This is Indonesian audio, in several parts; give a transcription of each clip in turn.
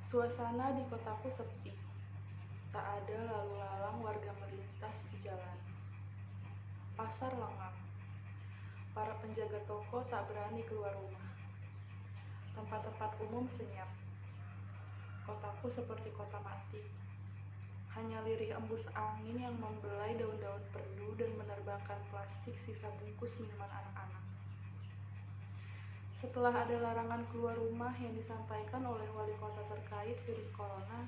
Suasana di kotaku sepi. Tak ada lalu lalang warga melintas di jalan. Pasar lengang. Para penjaga toko tak berani keluar rumah. Tempat-tempat umum senyap. Kotaku seperti kota mati. Hanya lirih embus angin yang membelai daun-daun perdu dan menerbangkan plastik sisa bungkus minuman anak-anak. Setelah ada larangan keluar rumah yang disampaikan oleh wali kota terkait virus corona,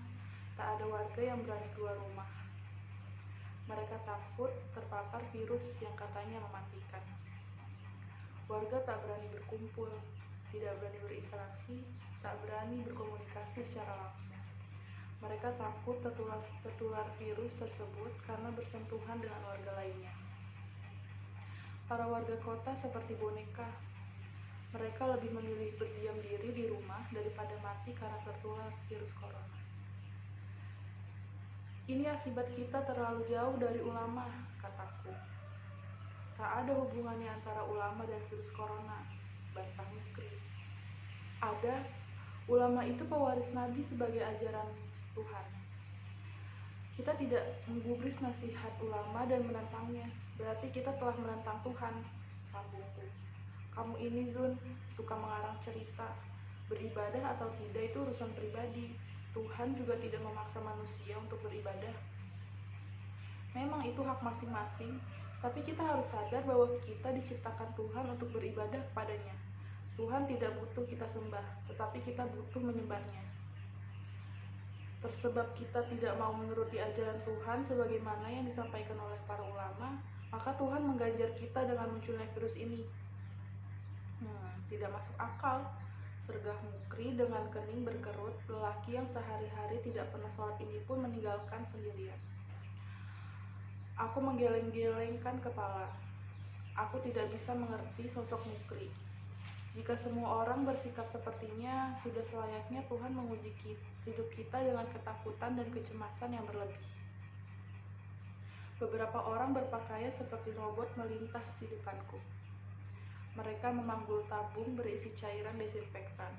tak ada warga yang berani keluar rumah. Mereka takut terpapar virus yang katanya mematikan. Warga tak berani berkumpul, tidak berani berinteraksi, tak berani berkomunikasi secara langsung. Mereka takut tertular virus tersebut karena bersentuhan dengan warga lainnya. Para warga kota seperti boneka. Mereka lebih memilih berdiam diri di rumah daripada mati karena tertular virus corona. Ini akibat kita terlalu jauh dari ulama, kataku. Tak ada hubungannya antara ulama dan virus corona, bantah Mukri. Ada, ulama itu pewaris Nabi sebagai ajaran Tuhan. Kita tidak menggubris nasihat ulama dan menentangnya, berarti kita telah menentang Tuhan, sambungku. Kamu ini Zun, suka mengarang cerita. Beribadah atau tidak itu urusan pribadi. Tuhan juga tidak memaksa manusia untuk beribadah. Memang itu hak masing-masing, tapi kita harus sadar bahwa kita diciptakan Tuhan untuk beribadah kepadanya. Tuhan tidak butuh kita sembah, tetapi kita butuh menyembahnya. Tersebab kita tidak mau menuruti ajaran Tuhan sebagaimana yang disampaikan oleh para ulama, maka Tuhan mengganjar kita dengan munculnya virus ini. Tidak masuk akal, sergah Mukri dengan kening berkerut. Lelaki yang sehari-hari tidak pernah sholat ini pun meninggalkan sendirian. Aku menggeleng-gelengkan kepala. Aku tidak bisa mengerti sosok Mukri. Jika semua orang bersikap sepertinya, sudah selayaknya Tuhan menguji hidup kita dengan ketakutan dan kecemasan yang berlebih. Beberapa orang berpakaian seperti robot melintas di depanku. Mereka memanggul tabung berisi cairan desinfektan.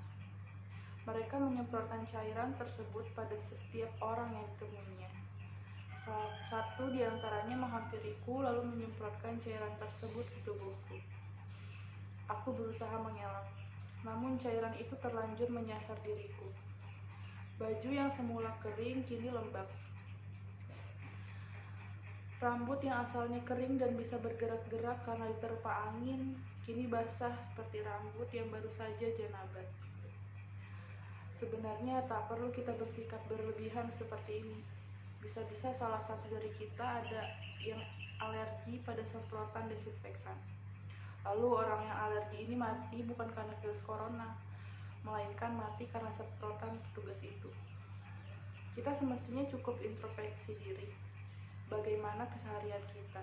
Mereka menyemprotkan cairan tersebut pada setiap orang yang ditemuinya. Satu di antaranya menghampiriku lalu menyemprotkan cairan tersebut ke tubuhku. Aku berusaha mengelak, namun cairan itu terlanjur menyasar diriku. Baju yang semula kering kini lembab. Rambut yang asalnya kering dan bisa bergerak-gerak karena diterpa angin, kini basah seperti rambut yang baru saja janabat. Sebenarnya tak perlu kita bersikap berlebihan seperti ini. Bisa-bisa salah satu dari kita ada yang alergi pada semprotan desinfektan. Lalu orang yang alergi ini mati bukan karena virus corona, melainkan mati karena semprotan petugas itu. Kita semestinya cukup introspeksi diri. Bagaimana keseharian kita?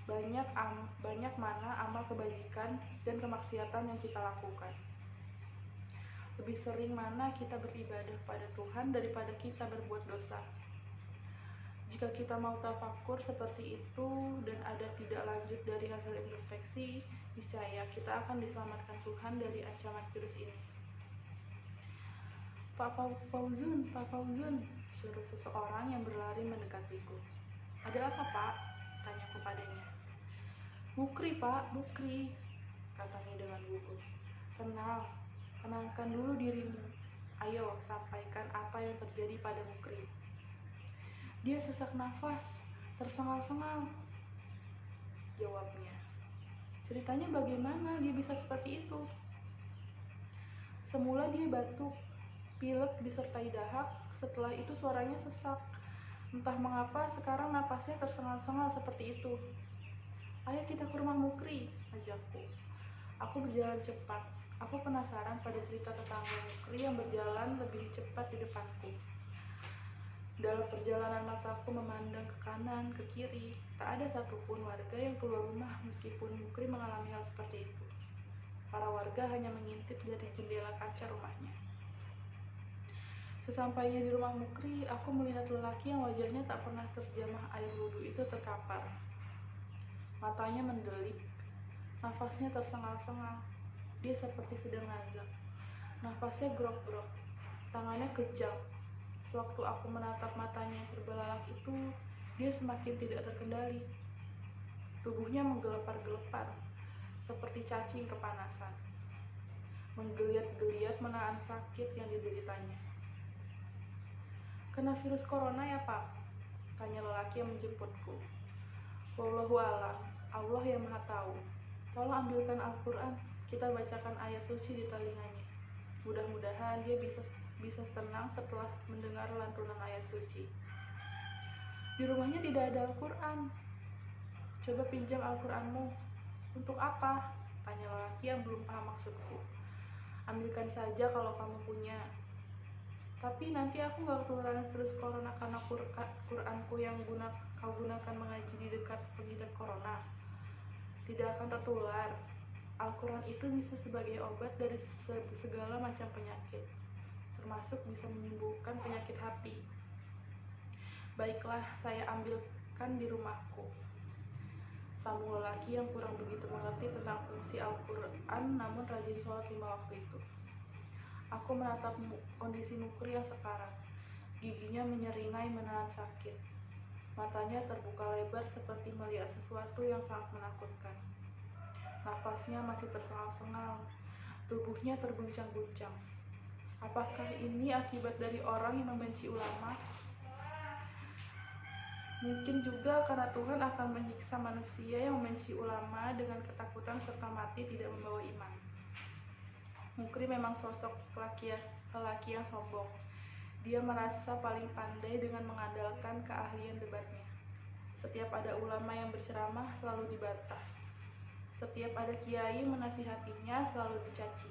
Banyak mana amal kebajikan dan kemaksiatan yang kita lakukan? Lebih sering mana kita beribadah pada Tuhan daripada kita berbuat dosa? Jika kita mau tafakur seperti itu dan ada tidak lanjut dari hasil introspeksi, niscaya kita akan diselamatkan Tuhan dari ancaman virus ini. Pak Fauzun, suruh seseorang yang berlari mendekatiku. Ada apa, Pak? Tanyaku padanya. Mukri, Pak, Mukri, katanya dengan gugup. Tenangkan dulu dirimu. Ayo, sampaikan apa yang terjadi pada Mukri. Dia sesak nafas, tersengal-sengal, jawabnya. Ceritanya bagaimana dia bisa seperti itu? Semula dia batuk, pilek disertai dahak, setelah itu suaranya sesak. Entah mengapa sekarang napasnya tersengal-sengal seperti itu. Ayo kita ke rumah Mukri, ajakku. Aku berjalan cepat. Aku penasaran pada cerita tetangga Mukri yang berjalan lebih cepat di depanku. Dalam perjalanan mataku memandang ke kanan, ke kiri, tak ada satupun warga yang keluar rumah meskipun Mukri mengalami hal seperti itu. Para warga hanya mengintip dari jendela kaca rumahnya. Sesampainya di rumah Mukri, aku melihat lelaki yang wajahnya tak pernah terjamah air wudhu itu terkapar. Matanya mendelik, nafasnya tersengal-sengal. Dia seperti sedang ngazak. Nafasnya grok-grok. Tangannya kejang. Sewaktu aku menatap matanya yang terbelalak itu, dia semakin tidak terkendali. Tubuhnya menggelepar-gelepar, seperti cacing kepanasan. Menggeliat-geliat menahan sakit yang dideritanya. "Kena virus corona ya, Pak?" tanya lelaki yang menjemputku. "Wallahu a'lam, Allah yang Maha Tahu. Tolong ambilkan Al-Quran, kita bacakan ayat suci di telinganya. Mudah-mudahan dia bisa tenang setelah mendengar lantunan ayat suci." "Di rumahnya tidak ada Al-Quran." "Coba pinjam Al-Quranmu." "Untuk apa?" tanya lelaki yang belum paham maksudku. "Ambilkan saja kalau kamu punya." "Tapi nanti aku gak ketularan virus corona karena Quranku yang kau gunakan mengaji di dekat pengidap corona." "Tidak akan tertular. Al-Quran itu bisa sebagai obat dari segala macam penyakit, termasuk bisa menyembuhkan penyakit hati." "Baiklah, saya ambilkan di rumahku," sambung lelaki yang kurang begitu mengerti tentang fungsi Al-Quran namun rajin sholat 5 waktu itu. Aku menatap kondisi Mukri yang sekarang. Giginya menyeringai menahan sakit. Matanya terbuka lebar seperti melihat sesuatu yang sangat menakutkan. Nafasnya masih tersengal-sengal. Tubuhnya terguncang-guncang. Apakah ini akibat dari orang yang membenci ulama? Mungkin juga karena Tuhan akan menyiksa manusia yang membenci ulama dengan ketakutan serta mati tidak membawa iman. Mukri memang sosok lelaki yang sombong. Dia merasa paling pandai dengan mengandalkan keahlian debatnya. Setiap ada ulama yang berceramah selalu dibantah. Setiap ada kiai menasihatinya selalu dicaci.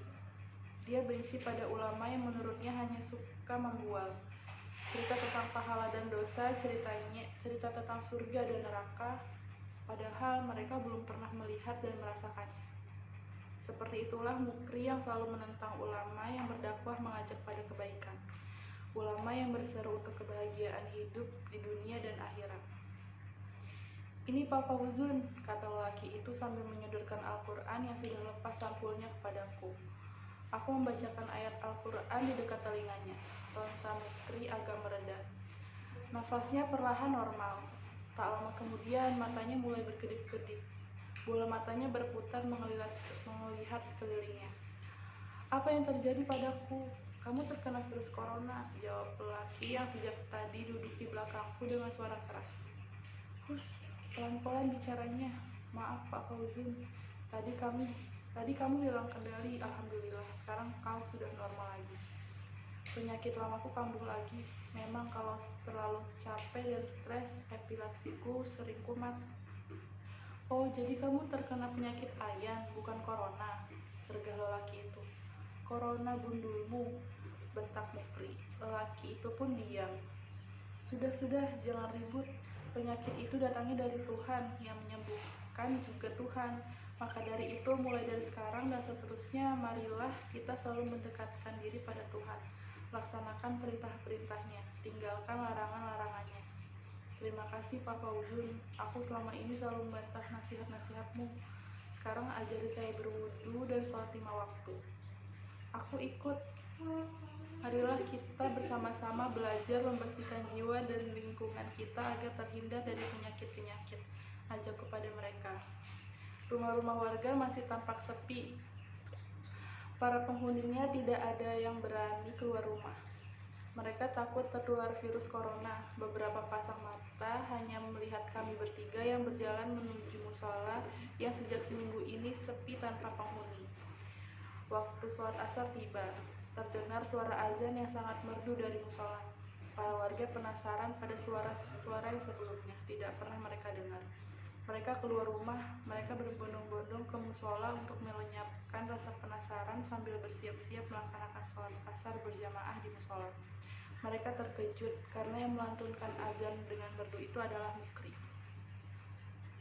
Dia benci pada ulama yang menurutnya hanya suka membual. Cerita tentang pahala dan dosa, cerita tentang surga dan neraka, padahal mereka belum pernah melihat dan merasakannya. Seperti itulah Mukri yang selalu menentang ulama yang berdakwah mengajak pada kebaikan. Ulama yang berseru untuk kebahagiaan hidup di dunia dan akhirat. "Ini Pak Fauzun," kata lelaki itu sambil menyodorkan Al-Quran yang sudah lepas sampulnya kepadaku. Aku membacakan ayat Al-Quran di dekat telinganya. Lontar Mukri agak mereda. Nafasnya perlahan normal. Tak lama kemudian matanya mulai berkedip-kedip. Bola matanya berputar melihat sekelilingnya. "Apa yang terjadi padaku?" "Kamu terkena virus corona," jawab lelaki yang sejak tadi duduk di belakangku dengan suara keras. "Hus, pelan-pelan bicaranya. Maaf Pak Fauzun, tadi kamu hilang kendali. Alhamdulillah, sekarang kau sudah normal lagi. Penyakit lamaku kambuh lagi. Memang kalau terlalu capek dan stres, epilepsiku sering kumat." "Oh, jadi kamu terkena penyakit ayan, bukan corona," sergah lelaki itu. "Corona gundulmu," bentak Mukri. Lelaki itu pun diam. Sudah, jangan ribut. Penyakit itu datangnya dari Tuhan, yang menyembuhkan juga Tuhan. Maka dari itu, mulai dari sekarang dan seterusnya, marilah kita selalu mendekatkan diri pada Tuhan. Laksanakan perintah-perintahnya, tinggalkan larangan-larangannya. Terima kasih Pak Fauzun, aku selama ini selalu membantah nasihat-nasihatmu. Sekarang ajari saya berwudu dan sholat 5 waktu. Aku ikut. Marilah kita bersama-sama belajar membersihkan jiwa dan lingkungan kita agar terhindar dari penyakit-penyakit, ajak kepada mereka. Rumah-rumah warga masih tampak sepi. Para penghuninya tidak ada yang berani keluar rumah. Mereka takut tertular virus corona. Beberapa pasang mata hanya melihat kami bertiga yang berjalan menuju musola yang sejak seminggu ini sepi tanpa penghuni. Waktu sholat asar tiba. Terdengar suara azan yang sangat merdu dari musola. Para warga penasaran pada suara-suara yang sebelumnya tidak pernah mereka dengar. Mereka keluar rumah, mereka berbondong-bondong ke musola untuk melenyapkan rasa penasaran sambil bersiap-siap melaksanakan sholat asar berjamaah di musola. Mereka terkejut karena yang melantunkan azan dengan merdu itu adalah Mukri.